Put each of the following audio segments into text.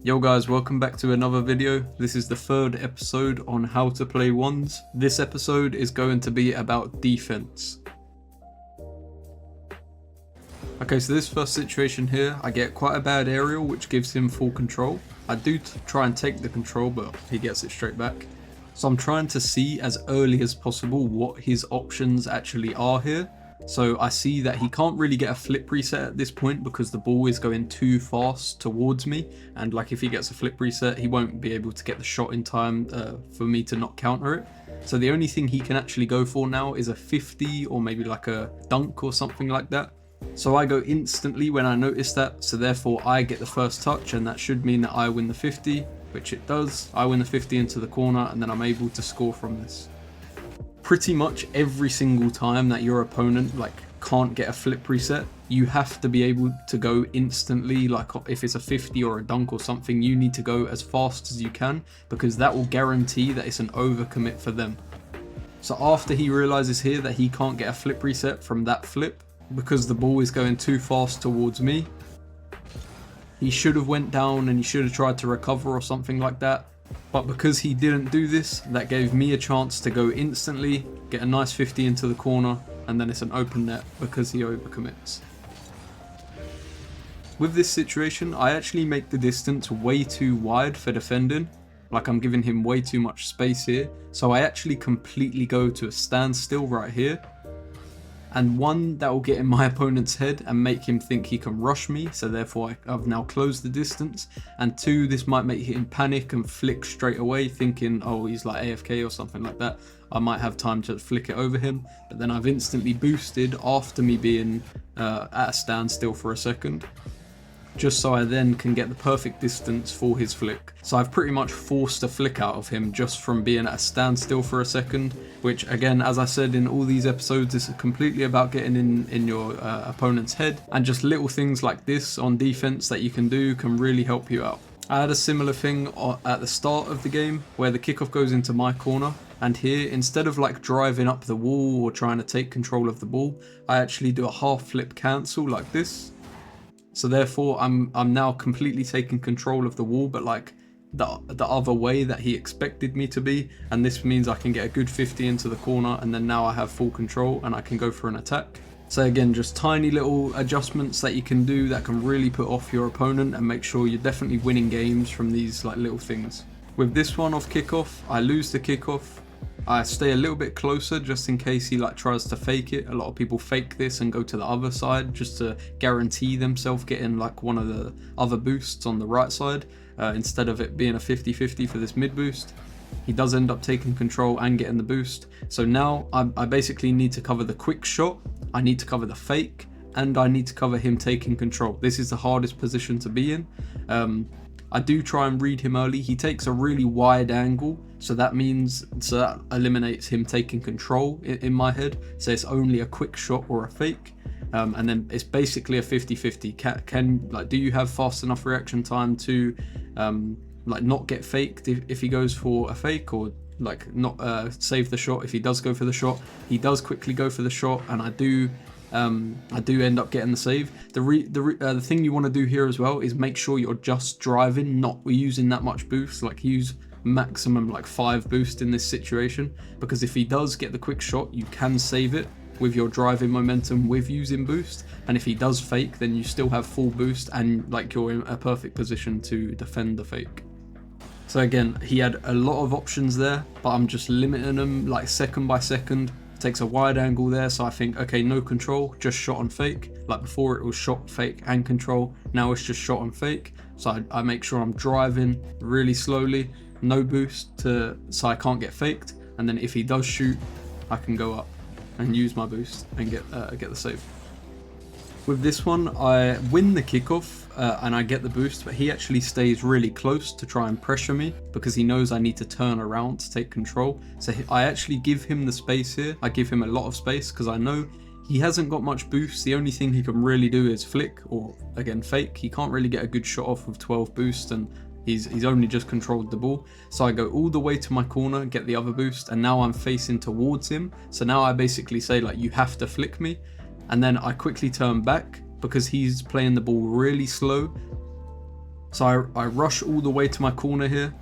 Yo guys, welcome back to another video. This is the third episode on how to play ones. This episode is going to be about defense. Okay, so this first situation here, I get quite a bad aerial which gives him full control. I do try and take the control, but he gets it straight back. So I'm trying to see as early as possible what his options actually are here. So I see that he can't really get a flip reset at this point because the ball is going too fast towards me, and like if he gets a flip reset he won't be able to get the shot in time for me to not counter it. So the only thing he can actually go for now is a 50 or maybe like a dunk or something like that. So I go instantly when I notice that, so therefore I get the first touch, and that should mean that I win the 50, which it does. I win the 50 into the corner, and then I'm able to score from this. Pretty much every single time that your opponent can't get a flip reset, you have to be able to go instantly. Like if it's a 50 or a dunk or something, you need to go as fast as you can, because that will guarantee that it's an overcommit for them. So after he realizes here that he can't get a flip reset from that flip because the ball is going too fast towards me, he should have went down and he should have tried to recover or something like that. But because he didn't do this, that gave me a chance to go instantly, get a nice 50 into the corner, and then it's an open net because he overcommits. With this situation, I actually make the distance way too wide for defending. Like I'm giving him way too much space here. So I actually completely go to a standstill right here. And one, that will get in my opponent's head and make him think he can rush me, so therefore I've now closed the distance. And two, this might make him panic and flick straight away, thinking, oh, he's like AFK or something like that. I might have time to flick it over him, but then I've instantly boosted after me being at a standstill for a second, just so I then can get the perfect distance for his flick. So I've pretty much forced a flick out of him just from being at a standstill for a second, which again, as I said in all these episodes, is completely about getting in your opponent's head, and just little things like this on defense that you can do can really help you out. I had a similar thing at the start of the game where the kickoff goes into my corner, and here, instead of like driving up the wall or trying to take control of the ball, I actually do a half flip cancel like this. So therefore I'm now completely taking control of the wall, but like the other way that he expected me to be, and this means I can get a good 50 into the corner, and then now I have full control and I can go for an attack. So again, just tiny little adjustments that you can do that can really put off your opponent and make sure you're definitely winning games from these like little things. With this one off kickoff, I lose the kickoff. I stay a little bit closer just in case he tries to fake it. A lot of people fake this and go to the other side just to guarantee themselves getting like one of the other boosts on the right side instead of it being a 50-50 for this mid boost. He does end up taking control and getting the boost. So now I basically need to cover the quick shot, I need to cover the fake, and I need to cover him taking control. This is the hardest position to be in. I do try and read him early. He takes a really wide angle, so that eliminates him taking control in my head. So it's only a quick shot or a fake, and then it's basically a 50-50. Do you have fast enough reaction time to not get faked if he goes for a fake, or not save the shot if he does go for the shot? He does quickly go for the shot, and I do end up getting the save. The thing you want to do here as well is make sure you're just driving, not using that much boost. Like use maximum 5 boost in this situation, because if he does get the quick shot, you can save it with your driving momentum with using boost, and if he does fake, then you still have full boost and you're in a perfect position to defend the fake. So again, he had a lot of options there, but I'm just limiting them second by second. Takes a wide angle there, so I think, okay, no control, just shot on fake. Like before it was shot, fake and control, now it's just shot on fake. So I make sure I'm driving really slowly, no boost so I can't get faked, and then if he does shoot, I can go up and use my boost and get the save. With this one, I win the kickoff and I get the boost, but he actually stays really close to try and pressure me because he knows I need to turn around to take control. So I actually give him the space here. I give him a lot of space because I know he hasn't got much boost. The only thing he can really do is flick or again fake. He can't really get a good shot off with 12 boost, and he's only just controlled the ball. So I go all the way to my corner, get the other boost, and now I'm facing towards him. So now I basically say you have to flick me. And then I quickly turn back because he's playing the ball really slow. So I rush all the way to my corner here.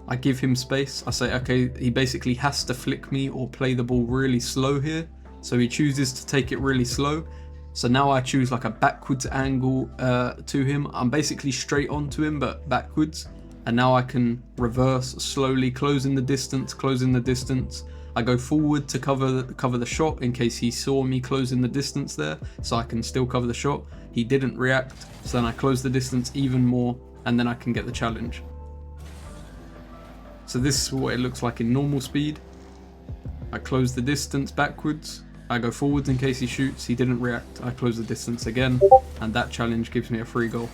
I give him space. I say, okay, he basically has to flick me or play the ball really slow here. So he chooses to take it really slow. So now I choose like a backwards angle to him. I'm basically straight onto him, but backwards. And now I can reverse slowly, closing the distance, closing the distance. I go forward to cover the shot in case he saw me closing the distance there, so I can still cover the shot. He didn't react, so then I close the distance even more, and then I can get the challenge. So this is what it looks like in normal speed. I close the distance backwards. I go forwards in case he shoots. He didn't react. I close the distance again, and that challenge gives me a free goal.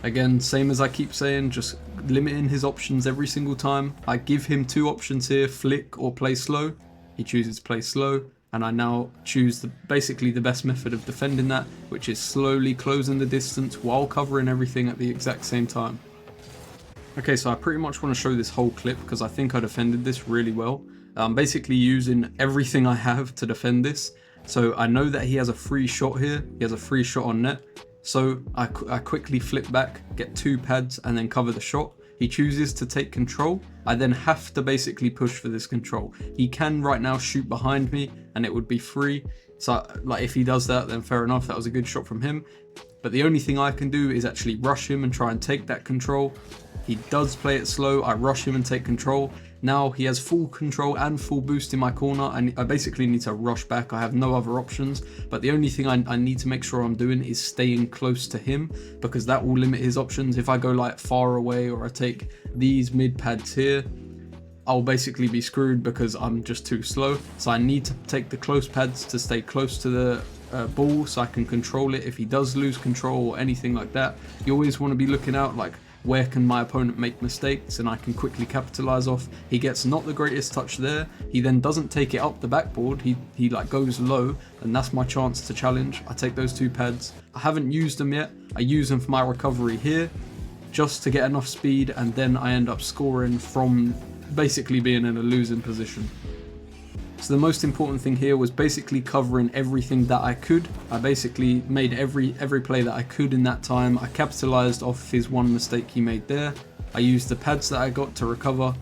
Again, same as I keep saying, just limiting his options every single time. I give him two options here, flick or play slow. He chooses play slow, and I now choose basically the best method of defending that, which is slowly closing the distance while covering everything at the exact same time. Okay, so I pretty much want to show this whole clip because I think I defended this really well. I'm basically using everything I have to defend this. So I know that he has a free shot here. He has a free shot on net. So I quickly flip back, get two pads, and then cover the shot. He chooses to take control. I then have to basically push for this control. He can right now shoot behind me and it would be free. So like if he does that, then fair enough, that was a good shot from him. But the only thing I can do is actually rush him and try and take that control. He does play it slow. I rush him and take control. Now he has full control and full boost in my corner, and I basically need to rush back. I have no other options, but the only thing I need to make sure I'm doing is staying close to him, because that will limit his options. If I go like far away or I take these mid pads here, I'll basically be screwed because I'm just too slow. So I need to take the close pads to stay close to the ball so I can control it if he does lose control or anything like that. You always want to be looking out like, where can my opponent make mistakes and I can quickly capitalize off. He gets not the greatest touch there. He then doesn't take it up the backboard. He like goes low, and that's my chance to challenge. I take those two pads. I haven't used them yet. I use them for my recovery here just to get enough speed, and then I end up scoring from basically being in a losing position. So the most important thing here was basically covering everything that I could. I basically made every play that I could in that time. I capitalized off his one mistake he made there. I used the pads that I got to recover,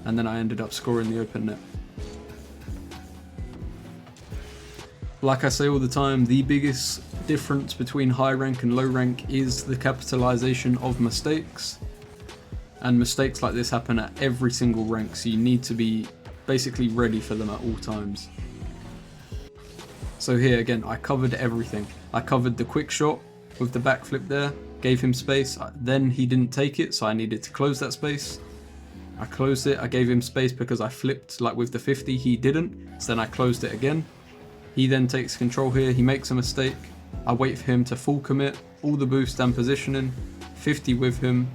and then I ended up scoring the open net. Like I say all the time, the biggest difference between high rank and low rank is the capitalization of mistakes. And mistakes like this happen at every single rank, so you need to be basically ready for them at all times. So here again, I covered everything. I covered the quick shot with the backflip there, gave him space, then he didn't take it, so I needed to close that space. I closed it, I gave him space because I flipped like with the 50, he didn't, so then I closed it again. He then takes control here, he makes a mistake. I wait for him to full commit, all the boost and positioning, 50 with him,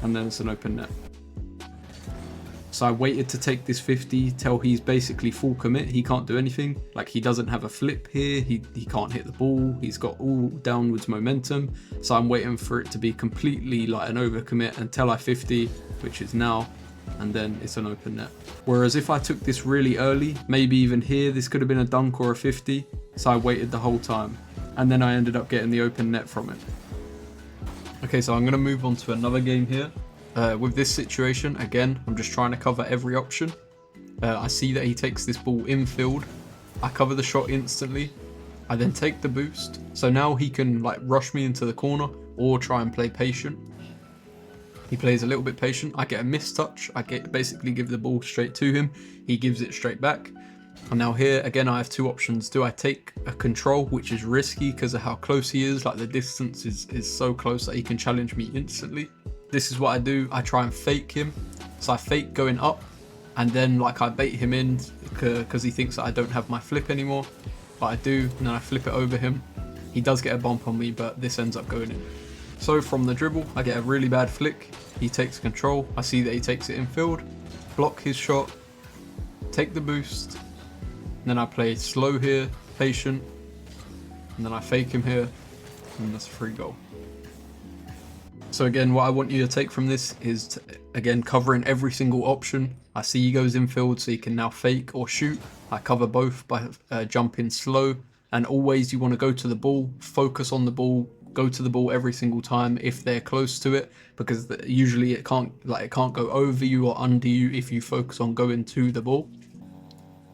and then it's an open net. So I waited to take this 50 till he's basically full commit. He can't do anything. Like he doesn't have a flip here. He can't hit the ball. He's got all downwards momentum. So I'm waiting for it to be completely like an overcommit until I 50, which is now, and then it's an open net. Whereas if I took this really early, maybe even here, this could have been a dunk or a 50. So I waited the whole time, and then I ended up getting the open net from it. Okay, so I'm going to move on to another game here. With this situation, again, I'm just trying to cover every option. I see that he takes this ball infield. I cover the shot instantly. I then take the boost. So now he can like rush me into the corner or try and play patient. He plays a little bit patient. I get a missed touch. I basically give the ball straight to him. He gives it straight back. And now here, again, I have two options. Do I take a control, which is risky because of how close he is? Like the distance is so close that he can challenge me instantly. This is what I do. I try and fake him. So I fake going up, and then like I bait him in because he thinks that I don't have my flip anymore. But I do, and then I flip it over him. He does get a bump on me, but this ends up going in. So from the dribble, I get a really bad flick. He takes control. I see that he takes it infield. Block his shot. Take the boost. And then I play slow here, patient. And then I fake him here. And that's a free goal. So again, what I want you to take from this is, again, covering every single option. I see he goes infield, so he can now fake or shoot. I cover both by jumping slow. And always you want to go to the ball, focus on the ball, go to the ball every single time if they're close to it, because usually it can't go over you or under you if you focus on going to the ball.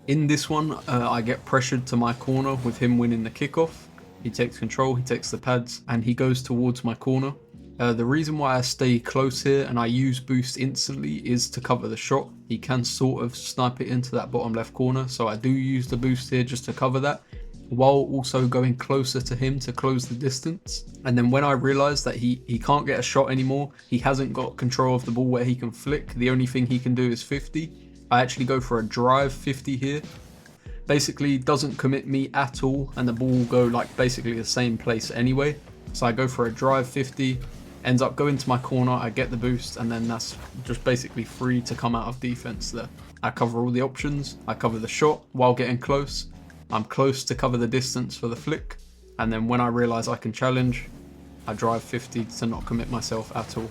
In this one, I get pressured to my corner with him winning the kickoff. He takes control, he takes the pads, and he goes towards my corner. The reason why I stay close here and I use boost instantly is to cover the shot. He can sort of snipe it into that bottom left corner, so I do use the boost here just to cover that, while also going closer to him to close the distance. And then when I realize that he can't get a shot anymore, he hasn't got control of the ball where he can flick, the only thing he can do is 50. I actually go for a drive 50 here. Basically doesn't commit me at all, and the ball will go like basically the same place anyway. So I go for a drive 50, ends up going to my corner, I get the boost, and then that's just basically free to come out of defense there. I cover all the options, I cover the shot while getting close, I'm close to cover the distance for the flick, and then when I realize I can challenge, I drive 50 to not commit myself at all.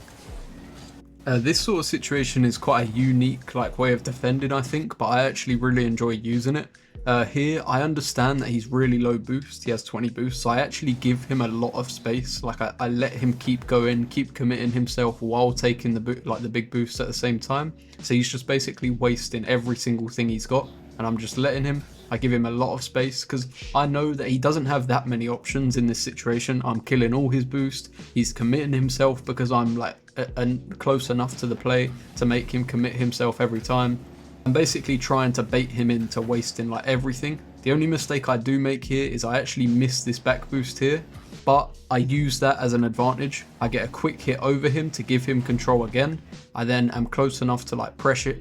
This sort of situation is quite a unique way of defending, I think, but I actually really enjoy using it. Here, I understand that he's really low boost, he has 20 boost, so I actually give him a lot of space. I let him keep going, keep committing himself while taking the big boost at the same time. So he's just basically wasting every single thing he's got, and I'm just letting him. I give him a lot of space because I know that he doesn't have that many options in this situation. I'm killing all his boost, he's committing himself because I'm close enough to the play to make him commit himself every time. I'm basically trying to bait him into wasting everything. The only mistake I do make here is I actually miss this back boost here, but I use that as an advantage. I get a quick hit over him to give him control again. I then am close enough to pressure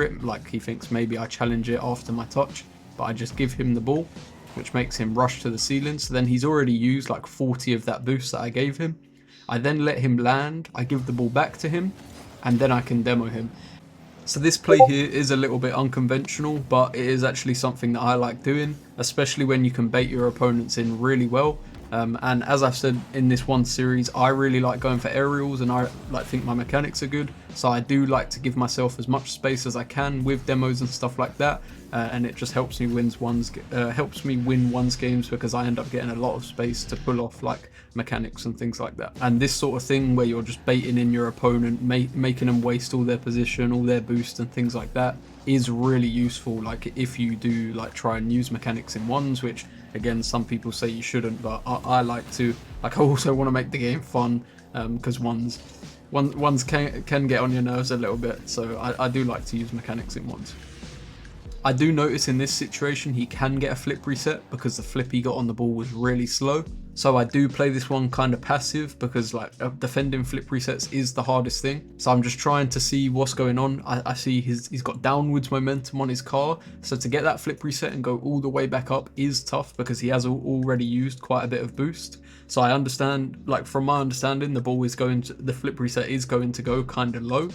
it, he thinks maybe I challenge it after my touch, but I just give him the ball, which makes him rush to the ceiling. So then he's already used 40 of that boost that I gave him. I then let him land, I give the ball back to him, and then I can demo him. So this play here is a little bit unconventional, but it is actually something that I like doing, especially when you can bait your opponents in really well. And as I've said in this one series, I really like going for aerials, and I think my mechanics are good. So I do like to give myself as much space as I can with demos and stuff like that, and it just helps me win one's games because I end up getting a lot of space to pull off mechanics and things like that. And this sort of thing where you're just baiting in your opponent, making them waste all their position, all their boost and things like that, is really useful. If you do try and use mechanics in ones, which again some people say you shouldn't, but I like to. I also want to make the game fun, because ones can get on your nerves a little bit, so I do like to use mechanics in ones. I do notice in this situation he can get a flip reset because the flip he got on the ball was really slow. So I do play this one kind of passive because defending flip resets is the hardest thing. So I'm just trying to see what's going on. I see he's got downwards momentum on his car. So to get that flip reset and go all the way back up is tough because he has already used quite a bit of boost. So I understand, from my understanding, the flip reset is going to go kind of low.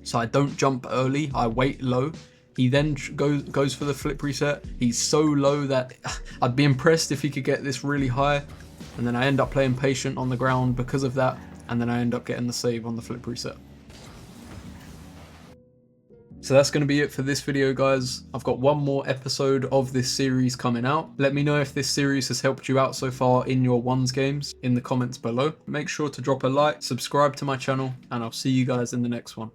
So I don't jump early, I wait low. He then goes for the flip reset. He's so low that I'd be impressed if he could get this really high. And then I end up playing patient on the ground because of that. And then I end up getting the save on the flip reset. So that's going to be it for this video, guys. I've got one more episode of this series coming out. Let me know if this series has helped you out so far in your ones games in the comments below. Make sure to drop a like, subscribe to my channel, and I'll see you guys in the next one.